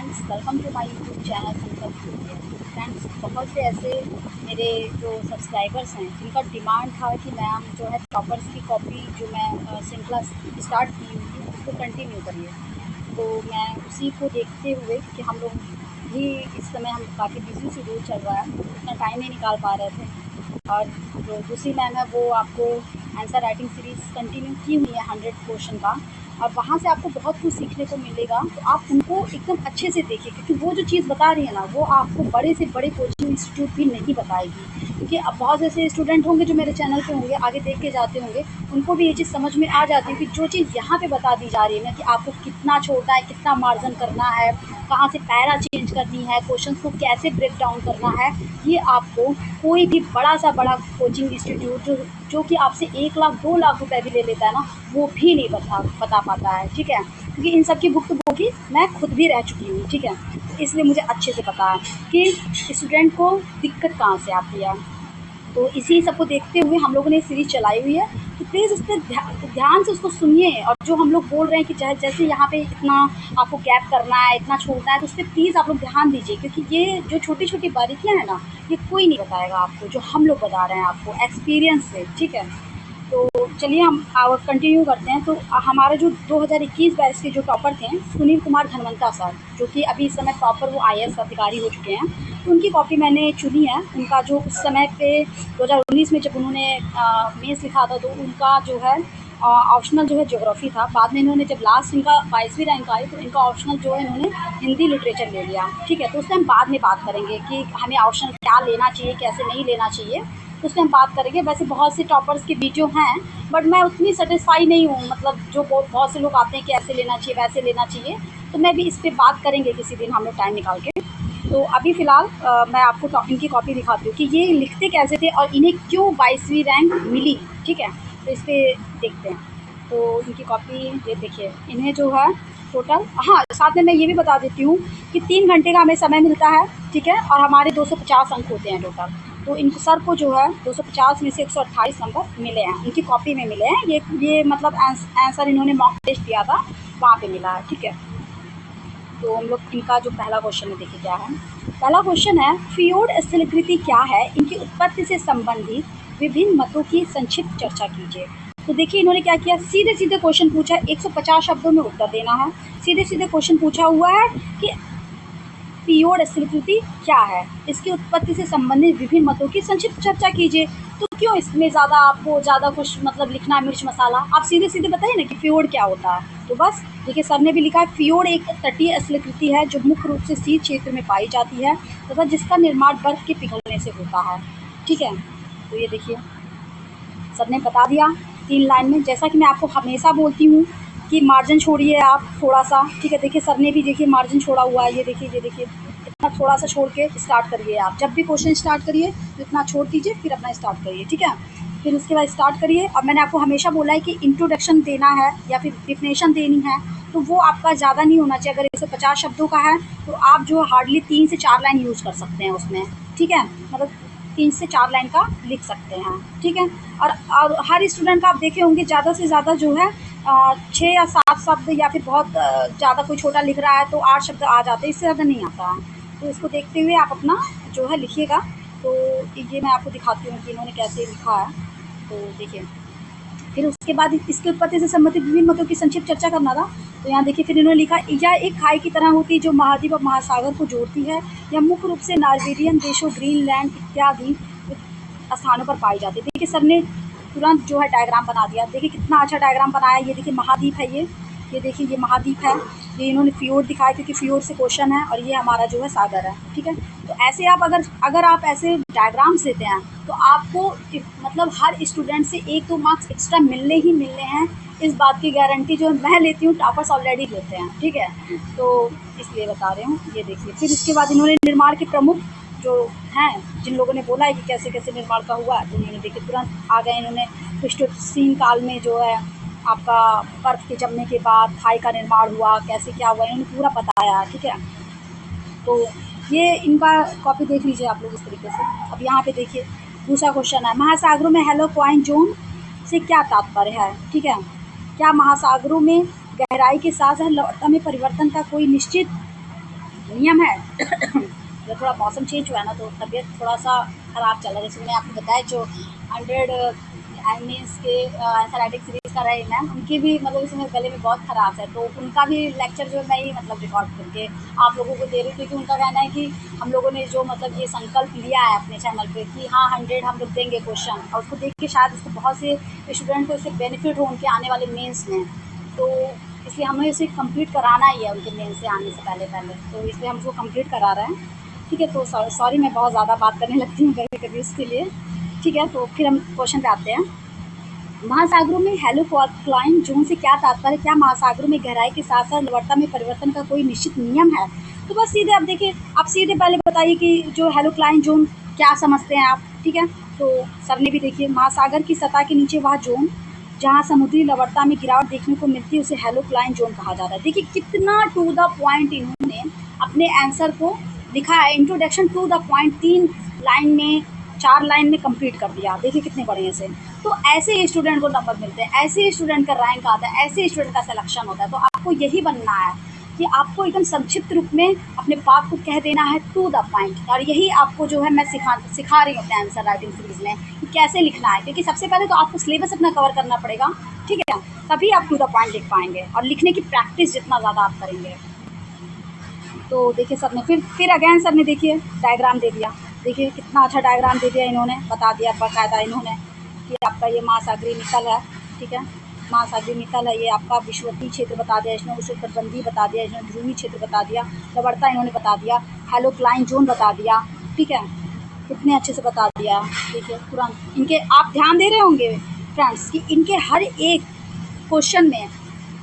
Friends, welcome to my YouTube channel Sankalp tutorial. Friends, बहुत से ऐसे मेरे जो सब्सक्राइबर्स हैं जिनका डिमांड था कि मैम जो है टॉपर्स की कॉपी जो मैं श्रृंखला स्टार्ट की हुई थी उसको कंटिन्यू करिए। तो मैं उसी को देखते हुए कि हम लोग भी इस समय हम काफ़ी बिजी शेड्यूल चल रहा है, उतना टाइम नहीं निकाल पा रहे थे। और जो दूसरी मैम है वो आपको आंसर राइटिंग सीरीज़ कंटिन्यू की हुई है 100 क्वेश्चन का, और वहाँ से आपको बहुत कुछ सीखने को मिलेगा। तो आप उनको एकदम अच्छे से देखिए, क्योंकि वो जो चीज़ बता रही है ना वो आपको बड़े से बड़े कोचिंग इंस्टीट्यूट भी नहीं बताएगी। क्योंकि अब बहुत ऐसे स्टूडेंट होंगे जो मेरे चैनल पे होंगे, आगे देख के जाते होंगे, उनको भी ये चीज़ समझ में आ जाती है कि जो चीज़ यहाँ पे बता दी जा रही है ना कि आपको कितना छोड़ना है, कितना मार्जिन करना है, कहाँ से पैरा चेंज करनी है, क्वेश्चन को कैसे ब्रेक डाउन करना है, ये आपको कोई भी बड़ा सा बड़ा कोचिंग इंस्टीट्यूट जो कि आपसे 1 लाख 2 लाख रुपए भी ले लेता है ना, वो भी नहीं बता पाता है। ठीक है, क्योंकि इन सब की भुक्तभोगी मैं खुद भी रह चुकी हूँ। ठीक है, तो इसलिए मुझे अच्छे से पता है कि स्टूडेंट को दिक्कत कहाँ से आती है। तो इसी सबको देखते हुए हम लोगों ने सीरीज़ चलाई हुई है। तो प्लीज़ उस पर ध्यान से उसको सुनिए, और जो हम लोग बोल रहे हैं कि जैसे यहाँ पे इतना आपको गैप करना है, इतना छोड़ना है, तो उस पर प्लीज़ आप लोग ध्यान दीजिए, क्योंकि ये जो छोटी छोटी बारीकियाँ हैं ना, ये कोई नहीं बताएगा आपको, जो हम लोग बता रहे हैं आपको एक्सपीरियंस से। ठीक है, तो चलिए हम कंटिन्यू करते हैं। तो हमारे जो 2021 बैच के जो टॉपर थे सुनील कुमार धनवंता सर, जो कि अभी इस समय टॉपर वो IAS अधिकारी हो चुके हैं, तो उनकी कॉपी मैंने चुनी है। उनका जो उस समय पे 2019 में जब उन्होंने मेंस लिखा था, तो उनका जो है ऑप्शनल जो है ज्योग्राफी था। बाद में इन्होंने जब लास्ट इनका 22वीं रैंक आई तो इनका ऑप्शनल जो है इन्होंने हिंदी लिटरेचर ले लिया। ठीक है, तो उससे हम बाद में बात करेंगे कि हमें ऑप्शनल क्या लेना चाहिए, कैसे नहीं लेना चाहिए, तो उसमें हम बात करेंगे। वैसे बहुत से टॉपर्स के वीडियो हैं, बट मैं उतनी सेटिस्फाई नहीं हूँ, मतलब जो बहुत से लोग आते हैं कि ऐसे लेना चाहिए वैसे लेना चाहिए, तो मैं भी इस पर बात करेंगे किसी दिन हम लोग टाइम निकाल के। तो अभी फ़िलहाल मैं आपको इनकी कॉपी दिखाती हूँ कि ये लिखते कैसे थे और इन्हें क्यों 22वीं रैंक मिली। ठीक है, तो इस पर देखते हैं। तो इनकी कॉपी ये देखिए, इन्हें जो है टोटल, हाँ साथ में मैं ये भी बता देती हूँ कि 3 घंटे का हमें समय मिलता है। ठीक है, और हमारे 250 अंक होते हैं टोटल। तो इन सर को जो है 250 में से 128 नंबर मिले हैं, इनकी कॉपी में मिले हैं। ये मतलब आंसर इन्होंने मॉक टेस्ट दिया था, वहाँ पे मिला है। ठीक है, तो हम लोग इनका जो पहला क्वेश्चन है देखिए क्या है। पहला क्वेश्चन है, फियोड स्थलाकृति क्या है, इनकी उत्पत्ति से संबंधित विभिन्न मतों की संक्षिप्त चर्चा कीजिए। तो देखिए इन्होंने क्या किया, सीधे सीधे क्वेश्चन पूछा, 150 शब्दों में उत्तर देना है। सीधे सीधे क्वेश्चन पूछा हुआ है कि फियोड स्थलाकृति क्या है, इसकी उत्पत्ति से संबंधित विभिन्न मतों की संक्षिप्त चर्चा कीजिए। तो क्यों इसमें आपको ज़्यादा कुछ मतलब लिखना है मिर्च मसाला, आप सीधे सीधे बताइए ना कि फियोड क्या होता है। तो बस देखिए सर ने भी लिखा है, फियोड एक तटीय स्थलाकृति है जो मुख्य रूप से शीत क्षेत्र में पाई जाती है तथा जिसका निर्माण बर्फ के पिघलने से होता है। ठीक है, तो ये देखिए सर ने बता दिया 3 लाइन में। जैसा कि मैं आपको हमेशा बोलती हूँ कि मार्जिन छोड़िए आप थोड़ा सा। ठीक है, देखिए सर ने भी देखिए मार्जिन छोड़ा हुआ है, ये देखिए इतना थोड़ा सा छोड़ के स्टार्ट करिए। आप जब भी क्वेश्चन स्टार्ट करिए तो इतना छोड़ दीजिए, फिर अपना स्टार्ट करिए। ठीक है, फिर उसके बाद स्टार्ट करिए। और मैंने आपको हमेशा बोला है कि इंट्रोडक्शन देना है या फिर डिफिनेशन देनी है, तो वो आपका ज़्यादा नहीं होना चाहिए। अगर 150 शब्दों का है तो आप जो हार्डली 3 से 4 लाइन यूज़ कर सकते हैं उसमें। ठीक है, मतलब 3 से 4 लाइन का लिख सकते हैं। ठीक है, और हर स्टूडेंट का आप देखे होंगे ज़्यादा से ज़्यादा जो है 6 या 7 शब्द, या फिर बहुत ज़्यादा कोई छोटा लिख रहा है तो 8 शब्द आ जाते हैं, इससे ज़्यादा नहीं आता है। तो इसको देखते हुए आप अपना जो है लिखिएगा। तो ये मैं आपको दिखाती हूँ कि इन्होंने कैसे लिखा है। तो देखिए, फिर उसके बाद इसकी उत्पत्ति से संबंधित विभिन्न मतों की संक्षिप्त चर्चा करना था। तो यहाँ देखिए फिर इन्होंने लिखा, यह एक खाई की तरह होती है जो महाद्वीप और महासागर को जोड़ती है। यह मुख्य रूप से नॉर्वेजियन देशों, ग्रीनलैंड इत्यादि स्थानों पर पाई जाती है। देखिए सर ने तुरंत जो है डायग्राम बना दिया। देखिए कितना अच्छा डायग्राम बनाया है। ये देखिए महाद्वीप है, ये देखिए ये महाद्वीप है। ये इन्होंने फियोड दिखाया क्योंकि फियोड से क्वेश्चन है, और ये हमारा जो है सागर है। ठीक है, तो ऐसे आप अगर आप ऐसे डायग्राम्स देते हैं तो आपको मतलब हर स्टूडेंट से 1-2 मार्क्स एक्स्ट्रा मिलने ही मिलने हैं। इस बात की गारंटी जो मैं लेती हूँ, टॉपर्स ऑलरेडी लेते हैं। ठीक है, तो इसलिए बता रही हूँ। ये देखिए फिर उसके बाद इन्होंने निर्माण के प्रमुख जो हैं, जिन लोगों ने बोला है कि कैसे कैसे निर्माण का हुआ है, तो उन्होंने देखिए तुरंत आ गए। इन्होंने प्लीस्टोसीन काल में जो है आपका बर्फ़ के जमने के बाद खाई का निर्माण हुआ, कैसे क्या हुआ, इन्होंने पूरा बताया। ठीक है, तो ये इनका कॉपी देख लीजिए आप लोग इस तरीके से। अब यहाँ पे देखिए दूसरा क्वेश्चन है, महासागरों में हेलो पॉइंट जोन से क्या तात्पर्य है। ठीक है, क्या महासागरों में गहराई के साथ साथ लवणता में परिवर्तन का कोई निश्चित नियम है जो थोड़ा मौसम चेंज हुआ है ना, तो तबीयत थोड़ा सा ख़राब चल रहा है। जैसे मैंने आपको बताया जो 100 मीन्स के आंसर राइटिंग सीरीज़ कर रहे हैं मैम, उनकी भी मतलब इसमें गले में बहुत ख़राश है, तो उनका भी लेक्चर जो है मैं ही मतलब रिकॉर्ड करके आप लोगों को दे रही हूँ, क्योंकि उनका कहना है कि हम लोगों ने जो मतलब ये संकल्प लिया है अपने चैनल पे कि हाँ 100 हम लोग देंगे क्वेश्चन, और उसको देख के शायद उसको बहुत से स्टूडेंट को इससे बेनिफिट हो उनके आने वाले मेंस में, तो इसलिए हमें इसे कंप्लीट कराना ही है उनके मेन से आने से पहले पहले, तो इसलिए हम उसको कंप्लीट करा रहे हैं। ठीक है, तो सॉरी मैं बहुत ज़्यादा बात करने लगती हूँ कभी कभी इसके लिए। ठीक है, तो फिर हम क्वेश्चन पे आते हैं। महासागरों में हेलोक्लाइन जोन से क्या तात्पर्य? क्या महासागरों में गहराई के साथ साथ लवणता में परिवर्तन का कोई निश्चित नियम है? तो बस सीधे आप देखिए, आप सीधे पहले बताइए कि जो हेलोक्लाइन जोन क्या समझते हैं आप। ठीक है, तो सर ने भी देखिए, महासागर की सतह के नीचे वह जोन जहाँ समुद्री लवणता में गिरावट देखने को मिलती है उसे हेलोक्लाइन जोन कहा जाता है। देखिए कितना टू द पॉइंट इन्होंने अपने आंसर को लिखा है, introduction to the point 3 line में 4 लाइन में कंप्लीट कर दिया। देखिए कितने बढ़िया से। तो ऐसे स्टूडेंट को नंबर मिलते हैं, ऐसे स्टूडेंट का रैंक आता है, ऐसे स्टूडेंट का सिलेक्शन होता है। तो आपको यही बनना है कि आपको एकदम संक्षिप्त रूप में अपने बात को कह देना है टू द पॉइंट, और यही आपको जो है मैं सिखा रही हूँ अपने आंसर राइटिंग सीरीज़ में कि कैसे लिखना है। क्योंकि सबसे पहले तो आपको सिलेबस अपना कवर करना पड़ेगा, ठीक है, तभी आप टू द पॉइंट लिख पाएंगे, और लिखने की प्रैक्टिस जितना ज़्यादा आप करेंगे। तो देखिए सर ने फिर अगेन सर ने देखिए डायग्राम दे दिया। देखिए कितना अच्छा डायग्राम दे दिया इन्होंने, बता दिया बाकायदा इन्होंने कि आपका ये महासागरीय मित्तल है। ठीक है, महासागरीय मित्तल है, ये आपका विषुवतीय क्षेत्र बता दिया इसने, उष्णकटिबंधीय बता दिया इसने, ध्रुवीय क्षेत्र बता दिया, लवणता इन्होंने बता दिया, हेलोक्लाइन जोन बता दिया। ठीक है, कितने अच्छे से बता दिया। देखिए तुरंत इनके आप ध्यान दे रहे होंगे फ्रेंड्स कि इनके हर एक क्वेश्चन में,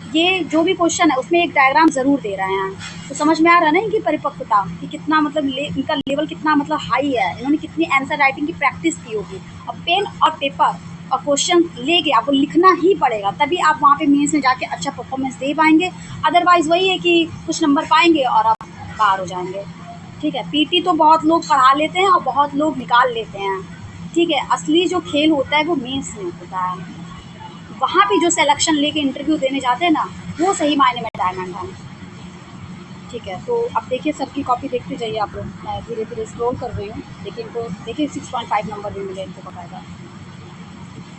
ये जो भी क्वेश्चन है उसमें एक डायग्राम ज़रूर दे रहे हैं। तो समझ में आ रहा है ना इनकी परिपक्वता कि कितना मतलब इनका लेवल कितना मतलब हाई है, इन्होंने कितनी आंसर राइटिंग की प्रैक्टिस की होगी। अब पेन और पेपर और क्वेश्चन लेके आपको लिखना ही पड़ेगा, तभी आप वहाँ पे मेंस में जाके अच्छा परफॉर्मेंस दे पाएंगे। अदरवाइज़ वही है कि कुछ नंबर पाएंगे और आप बाहर हो जाएंगे। ठीक है, पीटी तो बहुत लोग पढ़ा लेते हैं और बहुत लोग निकाल लेते हैं। ठीक है, असली जो खेल होता है वो मेंस में होता है, वहाँ पे जो सिलेक्शन लेके इंटरव्यू देने जाते हैं ना, वो सही मायने में डायमंड है। ठीक है, तो अब देखिए सर की कॉपी देखते जाइए आप लोग, मैं धीरे धीरे स्क्रॉल कर रही हूँ। देखिए इनको देखिए 6.5 नंबर भी मिले इनको बकायदा।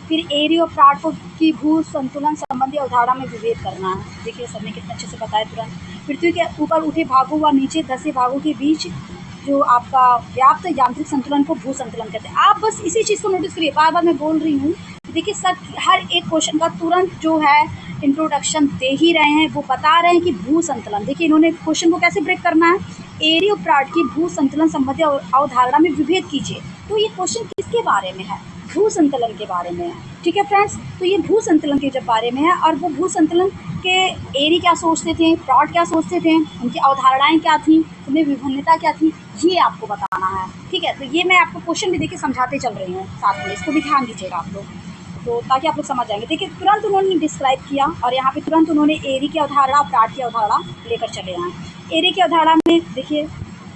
फिर एरिया ऑफ पार्ट को की भू संतुलन संबंधी अवधारणा में विभेद करना है। देखिए सर ने कितने अच्छे से बताया तुरंत। पृथ्वी के ऊपर उठे भागों व नीचे धसे भागों के बीच जो आपका व्याप्त यांत्रिक संतुलन को भू संतुलन कहते हैं। आप बस इसी चीज़ को नोटिस करिए, बार बार मैं बोल रही हूँ। देखिए सर हर एक क्वेश्चन का तुरंत जो है इंट्रोडक्शन दे ही रहे हैं, वो बता रहे हैं कि भू संतुलन। देखिए इन्होंने क्वेश्चन को कैसे ब्रेक करना है, एरिया ऑफ पार्ट की भू संतुलन संबंधी अवधारणा में विभेद कीजिए। तो ये क्वेश्चन किसके बारे में है? भू संतुलन के बारे में है। ठीक है फ्रेंड्स, तो ये भू संतुलन के जब बारे में है, और वो भू संतुलन के एरी क्या सोचते थे, फ्रॉड क्या सोचते थे, उनकी अवधारणाएं क्या थी, उनमें विभिन्नता क्या थी, ये आपको बताना है। ठीक है, तो ये मैं आपको क्वेश्चन भी देखिए समझाते चल रही हूँ साथ में, इसको भी ध्यान दीजिएगा आप लोग, तो ताकि आप लोग समझ जाएंगे। देखिए तुरंत उन्होंने डिस्क्राइब किया, और यहाँ पे तुरंत उन्होंने एरी की अवधारणा और फ्रॉड की अवधारणा लेकर चले आए। एरी की अवधारणा में देखिए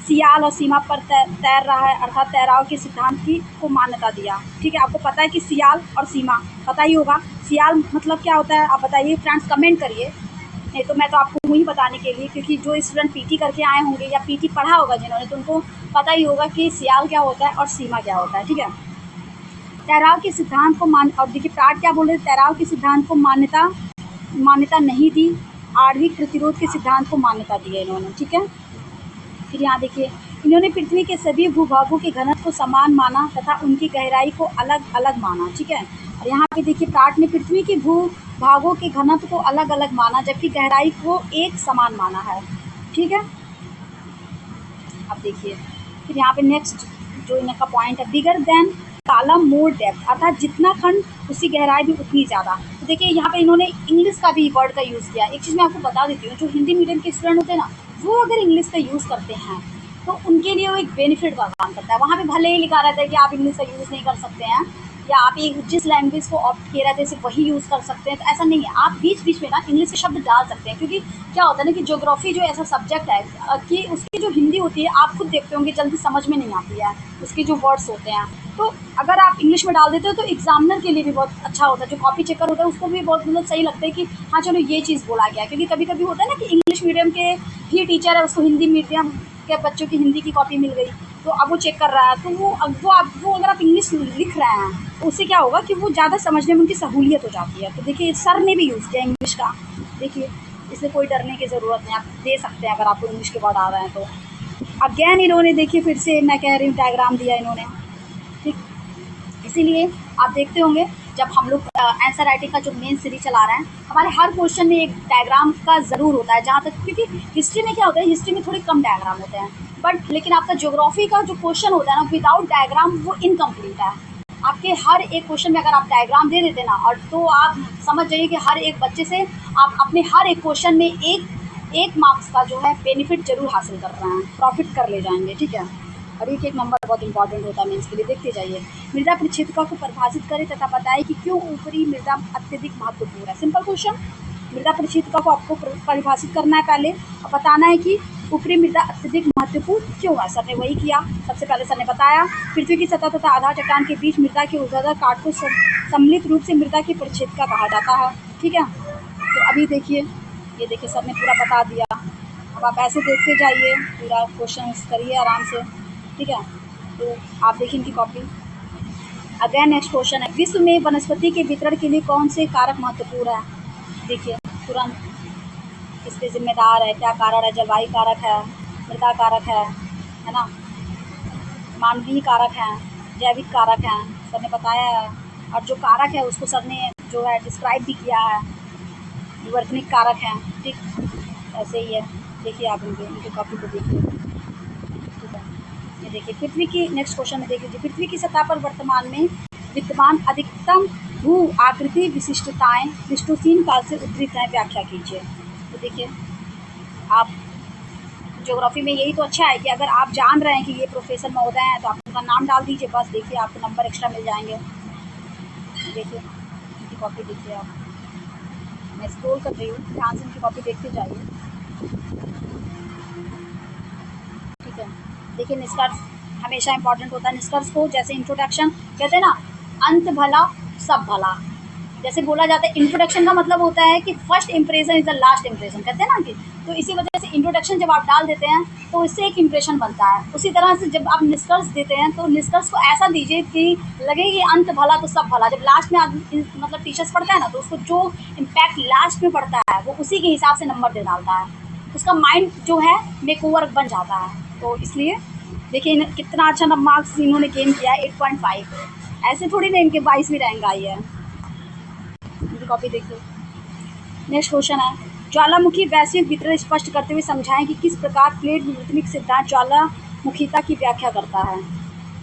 सियाल और सीमा पर तैर रहा है, अर्थात तैराव के सिद्धांत की को मान्यता दिया। ठीक है, आपको पता है कि सियाल और सीमा पता ही होगा। सियाल मतलब क्या होता है आप बताइए फ्रेंड्स, कमेंट करिए, नहीं तो मैं तो आपको वही बताने के लिए, क्योंकि जो स्टूडेंट पीटी करके आए होंगे या पीटी पढ़ा होगा जिन्होंने, तो उनको पता ही होगा कि सियाल क्या होता है और सीमा क्या होता है। ठीक है, तैराव के सिद्धांत को और देखिए प्राट क्या बोल रहे थे, तैराव के सिद्धांत को मान्यता नहीं दी, आणविक प्रतिरोध के सिद्धांत को मान्यता दी है इन्होंने। ठीक है, फिर यहाँ देखिए इन्होंने पृथ्वी के सभी भूभागों के घनत्व को समान माना तथा उनकी गहराई को अलग अलग माना। ठीक है, और यहाँ पे देखिए प्राट ने पृथ्वी के भूभागों के घनत्व को अलग अलग माना, जबकि गहराई को एक समान माना है। ठीक है, अब देखिए फिर यहाँ पे नेक्स्ट जो इनका पॉइंट है, बिगर देन कॉलम मोर डेप्थ, अर्थात जितना खंड उसकी गहराई भी उतनी ज़्यादा। तो देखिए यहाँ पे इन्होंने इंग्लिश का भी वर्ड का यूज़ किया। एक चीज़ मैं आपको बता देती हूँ, जो हिंदी मीडियम के स्टूडेंट होते हैं ना, वो अगर इंग्लिश का यूज़ करते हैं तो उनके लिए वो एक बेनिफिट का काम करता है। वहाँ पे भले ही लिखा रहता है कि आप इंग्लिश का यूज़ नहीं कर सकते हैं, या आप एक जिस लैंग्वेज को ऑप्ट किए रहते हैं सिर्फ वही यूज़ कर सकते हैं, तो ऐसा नहीं है। आप बीच बीच में ना इंग्लिश के शब्द डाल सकते हैं, क्योंकि क्या होता है ना कि ज्योग्राफी जो ऐसा सब्जेक्ट है कि उसकी जो हिंदी होती है आप खुद देखते होंगे जल्दी समझ में नहीं आती है, उसके जो वर्ड्स होते हैं। तो अगर आप इंग्लिश में डाल देते हो तो एग्जामिनर के लिए भी बहुत अच्छा होता है, जो कॉपी चेकर होता है उसको भी बहुत मतलब सही लगता है कि हाँ चलो ये चीज़ बोला गया। क्योंकि कभी कभी होता है ना कि इंग्लिश मीडियम के ही टीचर है, उसको हिंदी मीडियम के बच्चों की हिंदी की कॉपी मिल गई, तो अब वो चेक कर रहा है। तो वो अगर आप इंग्लिश लिख रहे हैं तो उससे क्या होगा कि वो ज़्यादा समझने में उनकी सहूलियत हो जाती है। तो देखिए सर ने भी यूज़ किया इंग्लिश का, देखिए इसमें कोई डरने की ज़रूरत नहीं, आप दे सकते हैं अगर आपको इंग्लिश के वर्ड आ रहे हैं तो। अगेन इन्होंने देखिए फिर से मैं कह रही हूँ डायग्राम दिया इन्होंने, ठीक। इसीलिए आप देखते होंगे जब हम लोग आंसर राइटिंग का जो मेन सीरीज चला रहे हैं, हमारे हर क्वेश्चन में एक डायग्राम का ज़रूर होता है, जहाँ तक क्योंकि हिस्ट्री में क्या होता है, हिस्ट्री में थोड़ी कम डायग्राम होते हैं, बट लेकिन आपका ज्योग्राफी का जो क्वेश्चन होता है ना विदाउट डायग्राम वो इनकम्प्लीट है। आपके हर एक क्वेश्चन में अगर आप डायग्राम दे देते ना, और तो आप समझ जाइए कि हर एक बच्चे से आप अपने हर एक क्वेश्चन में एक मार्क्स का जो है बेनिफिट जरूर हासिल कर रहे हैं, प्रॉफिट कर ले जाएंगे, ठीक है। और एक नंबर बहुत इंपॉर्टेंट होता है मीन्स के लिए, देखते जाइए। मृदा परिक्षेपिका को परिभाषित करें तथा बताएं कि क्यों ऊपरी मृदा अत्यधिक महत्वपूर्ण है। सिंपल क्वेश्चन, मृदा परिक्षेपिका को आपको परिभाषित करना है पहले और बताना है कि ऊपरी मृदा अत्यधिक महत्वपूर्ण क्यों है। सर ने वही किया, सबसे पहले सर ने बताया पृथ्वी की सतह तथा आधार चट्टान के बीच मृदा के ऊर्ध्वाधर काट को सम्मिलित रूप से मृदा की परिक्षेपिका कहा जाता है, ठीक है। तो अभी देखिए, ये देखिए सर ने पूरा बता दिया। अब आप ऐसे देखते जाइए, पूरा क्वेश्चन करिए आराम से, ठीक है। तो आप देखिए इनकी कॉपी। अगेन नेक्स्ट क्वेश्चन है, विश्व में वनस्पति के वितरण के लिए कौन से कारक महत्वपूर्ण है। देखिए तुरंत किस पे जिम्मेदार है, क्या कारण है, जलवायु कारक है, मृदा कारक है ना, मानवीय कारक हैं, जैविक कारक हैं, सर ने बताया है। और जो कारक है उसको सर ने जो है डिस्क्राइब भी किया है, विवर्तनिक कारक हैं, ठीक। ऐसे ही है, देखिए आप इनके कॉपी को देखिए, ठीक है। ये देखिए पृथ्वी की नेक्स्ट क्वेश्चन में देखिए, पृथ्वी की सतह पर वर्तमान में विद्यमान अधिकतम भू आकृति विशिष्टताएं प्लीस्टोसीन काल से उद्धृत हैं, व्याख्या कीजिए। तो देखिए आप ज्योग्राफी में यही तो अच्छा है कि अगर आप जान रहे हैं कि ये प्रोफेसर महोदय हैं तो आप उनका नाम डाल दीजिए, बस देखिए आपको नंबर एक्स्ट्रा मिल जाएंगे। देखिए इनकी कॉपी देखिए आप, मैं स्क्रॉल कर रही हूँ, ध्यान से इनकी कॉपी देखते जाइए, ठीक है। देखिए निष्कर्ष हमेशा इंपॉर्टेंट होता है। निष्कर्ष को जैसे इंट्रोडक्शन कहते हैं ना, अंत भला सब भला, जैसे बोला जाता है इंट्रोडक्शन का मतलब होता है कि first impression is the last impression, कहते हैं ना कि, तो इसी वजह से इंट्रोडक्शन जब आप डाल देते हैं तो इससे एक इंप्रेशन बनता है। उसी तरह से जब आप निष्कर्ष देते हैं तो निष्कर्ष को ऐसा दीजिए कि लगे कि अंत भला तो सब भला। जब लास्ट में मतलब टीचर्स पढ़ता है ना, तो उसको जो इम्पैक्ट लास्ट में पड़ता है वो उसी के हिसाब से नंबर दे डालता है, उसका माइंड जो है मेक ओवर बन जाता है। तो इसलिए देखिए कितना अच्छा मार्क्स इन्होंने गेन किया है, 8.5। ऐसे थोड़ी ना इनके 22वीं रैंक आई है। इनकी कॉपी देखिए। नेक्स्ट क्वेश्चन है, ज्वालामुखी वैश्विक वितरण स्पष्ट करते हुए समझाएं कि किस प्रकार प्लेट विवर्तनिक सिद्धांत ज्वालामुखीता की व्याख्या करता है।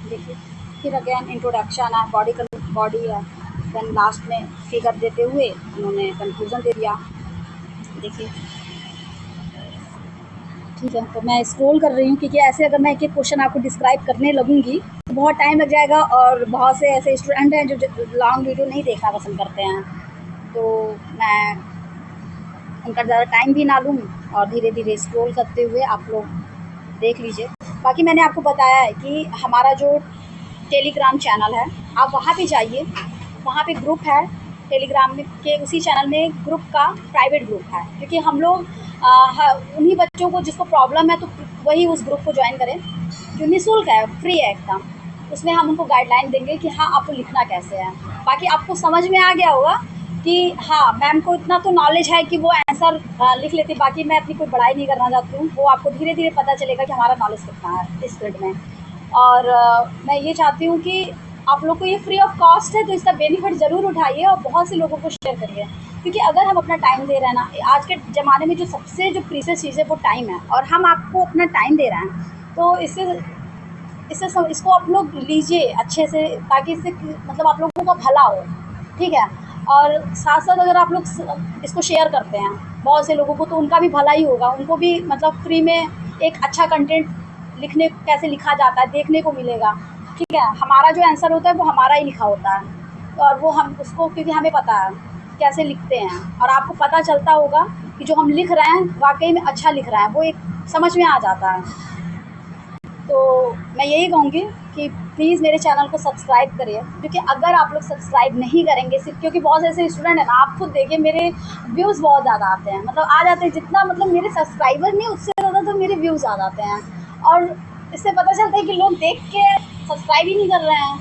देखिए फिर अगेन इंट्रोडक्शन है, बॉडी है, देन लास्ट में फिगर देते हुए उन्होंने कंक्लूजन दे दिया। देखिए ठीक है, तो मैं स्क्रॉल कर रही हूँ क्योंकि ऐसे अगर मैं एक एक क्वेश्चन आपको डिस्क्राइब करने लगूंगी तो बहुत टाइम लग जाएगा, और बहुत से ऐसे स्टूडेंट हैं जो लॉन्ग वीडियो नहीं देखना पसंद करते हैं, तो मैं उनका ज़्यादा टाइम भी ना लूँ और धीरे धीरे स्क्रॉल करते हुए आप लोग देख लीजिए। बाकी मैंने आपको बताया है कि हमारा जो टेलीग्राम चैनल है, आप वहाँ पे जाइए, वहाँ पे ग्रुप है टेलीग्राम में के, उसी चैनल में ग्रुप का प्राइवेट ग्रुप है, क्योंकि हम लोग उन्हीं बच्चों को जिसको प्रॉब्लम है तो वही उस ग्रुप को ज्वाइन करें, जो निःशुल्क है, फ्री है एकदम। उसमें हम उनको गाइडलाइन देंगे कि हाँ आपको लिखना कैसे है। बाकी आपको समझ में आ गया होगा कि हाँ मैम को इतना तो नॉलेज है कि वो आंसर लिख लेती, बाकी मैं अपनी कोई बड़ाई नहीं करना चाहती हूँ, वो आपको धीरे धीरे पता चलेगा कि हमारा नॉलेज कितना है इस फील्ड में। और मैं ये चाहती हूँ कि आप लोग को ये फ्री ऑफ कॉस्ट है, तो इसका बेनिफिट ज़रूर उठाइए और बहुत से लोगों को शेयर करिए, क्योंकि अगर हम अपना टाइम दे रहे हैं ना, आज के ज़माने में जो सबसे जो प्रीशियस चीज़ है वो टाइम है, और हम आपको अपना टाइम दे रहे हैं, तो इसको आप लोग लीजिए अच्छे से, ताकि इससे मतलब आप लोगों का भला हो, ठीक है। और साथ साथ अगर आप लोग इसको शेयर करते हैं बहुत से लोगों को, तो उनका भी भला ही होगा, उनको भी मतलब फ्री में एक अच्छा कंटेंट लिखने कैसे लिखा जाता है देखने को मिलेगा, ठीक है। हमारा जो आंसर होता है वो हमारा ही लिखा होता है, और वो हम उसको, क्योंकि हमें पता है कैसे लिखते हैं, और आपको पता चलता होगा कि जो हम लिख रहे हैं वाकई में अच्छा लिख रहे हैं, वो एक समझ में आ जाता है। तो मैं यही कहूँगी कि प्लीज़ मेरे चैनल को सब्सक्राइब करिए, क्योंकि अगर आप लोग सब्सक्राइब नहीं करेंगे सिर्फ क्योंकि बहुत ऐसे स्टूडेंट हैं ना, आप खुद देखिए मेरे व्यूज़ बहुत ज़्यादा आते हैं, मतलब आ जाते हैं, जितना मतलब मेरे सब्सक्राइबर नहीं उससे ज़्यादा तो मेरे व्यूज़ आ जाते हैं। और इससे पता चलता है कि लोग देख के सब्सक्राइब ही नहीं कर रहे हैं।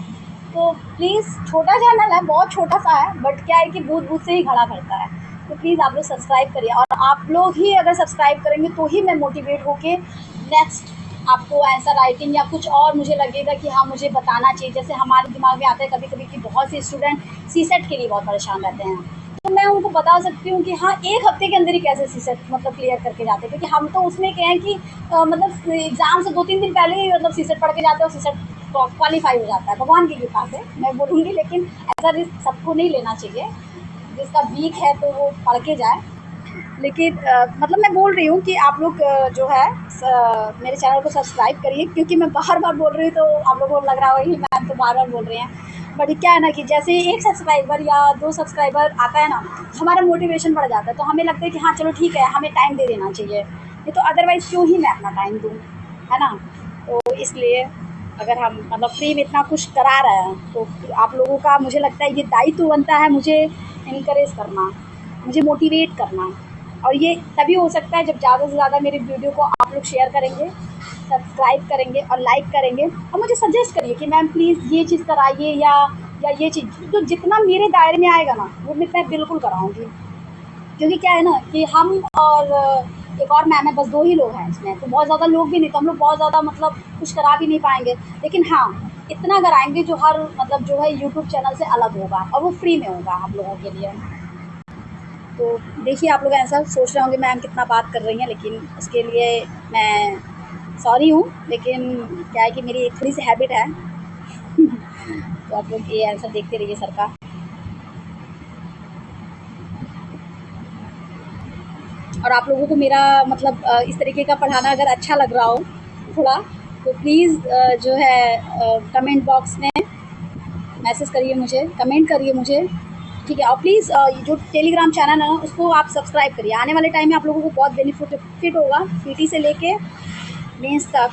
तो प्लीज़, छोटा चैनल है, बहुत छोटा सा है, बट क्या है कि बूथ से ही खड़ा करता है। तो प्लीज़ आप लोग सब्सक्राइब करिए, और आप लोग ही अगर सब्सक्राइब करेंगे तो ही मैं मोटिवेट होके नेक्स्ट आपको आंसर राइटिंग या कुछ और मुझे लगेगा कि हाँ मुझे बताना चाहिए। जैसे हमारे दिमाग में आता है कभी-कभी कि बहुत से स्टूडेंट सीसेट के लिए बहुत परेशान रहते हैं, तो मैं उनको बता सकती हूँ कि हाँ 1 हफ्ते के अंदर ही कैसे सीसेट मतलब क्लियर करके जाते हैं, क्योंकि हम तो उसमें क्या है कि मतलब एग्ज़ाम से 2-3 दिन पहले ही मतलब सीसेट पढ़ के जाते हैं और सीसेट क्वालीफाई हो जाता है, भगवान की कृपा से मैं बोलूँगी। लेकिन ऐसा रिस्क सबको नहीं लेना चाहिए, जिसका वीक है तो वो पढ़ के जाए। लेकिन मतलब मैं बोल रही हूँ कि आप लोग जो है मेरे चैनल को सब्सक्राइब करिए, क्योंकि मैं बार-बार बोल रही हूँ तो आप लोगों को लग रहा होगा कि मैम तो बार-बार बोल रही हैं। बट क्या है ना कि जैसे 1 सब्सक्राइबर या 2 सब्सक्राइबर आता है ना, हमारा मोटिवेशन बढ़ जाता है, तो हमें लगता है कि हाँ चलो ठीक है, हमें टाइम दे देना चाहिए, नहीं तो अदरवाइज़ क्यों ही मैं अपना टाइम दूँ, है ना? तो इसलिए अगर हम मतलब फ्री में इतना कुछ करा रहे हैं, तो आप लोगों का मुझे लगता है ये दायित्व बनता है मुझे एनकरेज करना, मुझे मोटिवेट करना। और ये तभी हो सकता है जब ज़्यादा से ज़्यादा मेरी वीडियो को आप लोग शेयर करेंगे, सब्सक्राइब करेंगे और लाइक करेंगे, और मुझे सजेस्ट करिए कि मैम प्लीज़ ये चीज़ कराइए, या ये चीज़, तो जितना मेरे दायरे में आएगा ना वो मैं बिल्कुल कराऊँगी। क्योंकि क्या है ना कि हम और एक और मैम है, बस 2 ही लोग हैं इसमें, तो बहुत ज़्यादा लोग भी नहीं, तो हम लोग बहुत ज़्यादा मतलब कुछ करा भी नहीं पाएँगे। लेकिन हाँ, इतना कराएँगे जो हर मतलब जो है यूट्यूब चैनल से अलग होगा, और वो फ्री में होगा आप लोगों के लिए। तो देखिए, आप लोग ऐसा सोच रहे होंगे मैम कितना बात कर रही हैं, लेकिन उसके लिए मैं सॉरी हूँ, लेकिन क्या है कि मेरी एक थोड़ी-सी हैबिट है। तो आप लोग ये आंसर देखते रहिए सर का। और आप लोगों को मेरा मतलब इस तरीके का पढ़ाना अगर अच्छा लग रहा हो थोड़ा, तो प्लीज़ जो है कमेंट बॉक्स में मैसेज करिए मुझे, कमेंट करिए मुझे, ठीक है? और प्लीज़ ये जो टेलीग्राम चैनल है ना उसको आप सब्सक्राइब करिए। आने वाले टाइम में आप लोगों को बहुत बेनिफिट होगा, पीटी से लेके मेंस तक,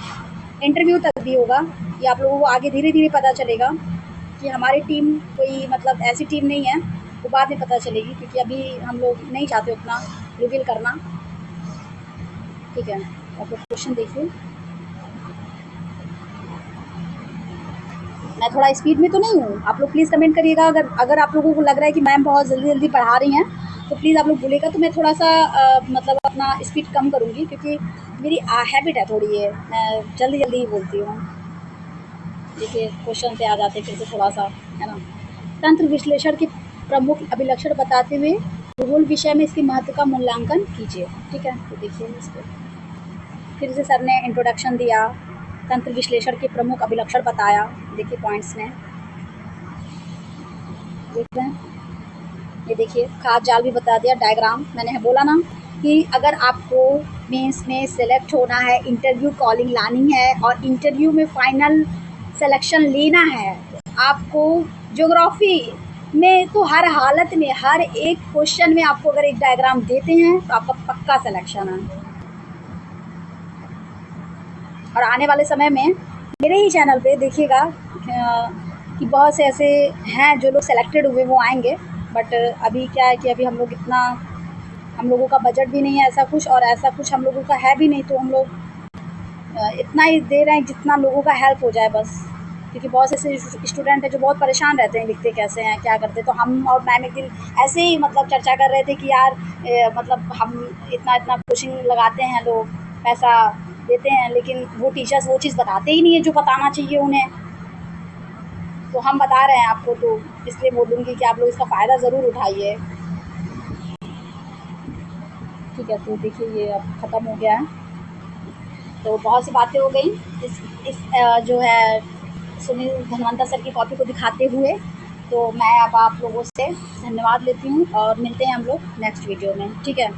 इंटरव्यू तक भी होगा। ये आप लोगों को आगे धीरे-धीरे पता चलेगा कि हमारी टीम कोई मतलब ऐसी टीम नहीं है, वो बाद में पता चलेगी, क्योंकि अभी हम लोग नहीं चाहते उतना रिवील करना, ठीक है? आप लोग क्वेश्चन देखिए। मैं थोड़ा स्पीड में तो नहीं हूँ, आप लोग प्लीज़ कमेंट करिएगा। अगर आप लोगों को लग रहा है कि मैम बहुत जल्दी-जल्दी पढ़ा रही हैं, तो प्लीज़ आप लोग बोलिएगा, तो मैं थोड़ा-सा मतलब अपना स्पीड कम करूँगी, क्योंकि मेरी हैबिट है थोड़ी ये, मैं जल्दी-जल्दी ही बोलती हूँ। देखिए क्वेश्चन पे आ जाते हैं फिर से थोड़ा-सा, है ना? तंत्र विश्लेषण के प्रमुख अभिलक्षण बताते हुए भूगोल विषय में इसके महत्व का मूल्यांकन कीजिए, ठीक है? तो देखिए इसको फिर से सर ने इंट्रोडक्शन दिया, तंत्र विश्लेषण के प्रमुख अभिलक्षण बताया, देखिए पॉइंट्स में देख रहे हैं, ये देखिए खाद जाल भी बता दिया, डायग्राम मैंने बोला ना कि अगर आपको मेंस में सेलेक्ट होना है, इंटरव्यू कॉलिंग लानी है और इंटरव्यू में फाइनल सिलेक्शन लेना है, तो आपको ज्योग्राफी में तो हर हालत में हर एक क्वेश्चन में आपको अगर एक डायग्राम देते हैं तो आपका पक्का सिलेक्शन है। और आने वाले समय में मेरे ही चैनल पे देखिएगा कि बहुत से ऐसे हैं जो लोग सेलेक्टेड हुए वो आएंगे, बट अभी क्या है कि अभी हम लोग इतना, हम लोगों का बजट भी नहीं है ऐसा कुछ, और ऐसा कुछ हम लोगों का है भी नहीं, तो हम लोग इतना ही दे रहे हैं जितना लोगों का हेल्प हो जाए बस। क्योंकि बहुत से ऐसे स्टूडेंट हैं जो बहुत परेशान रहते हैं, लिखते कैसे हैं, क्या करते हैं। तो हम और मैम एक दिन ऐसे ही मतलब चर्चा कर रहे थे कि यार मतलब हम इतना इतना कोचिंग लगाते हैं, लोग पैसा देते हैं, लेकिन वो टीचर्स वो चीज़ बताते ही नहीं है जो बताना चाहिए उन्हें। तो हम बता रहे हैं आपको, तो इसलिए बोलूँगी कि आप लोग इसका फ़ायदा ज़रूर उठाइए, ठीक है? तो देखिए ये अब ख़त्म हो गया है, तो बहुत सी बातें हो गई इस जो है सुनील धनवंतर सर की कॉपी को दिखाते हुए। तो मैं अब आप लोगों से धन्यवाद लेती हूँ, और मिलते हैं हम लोग नेक्स्ट वीडियो में, ठीक है?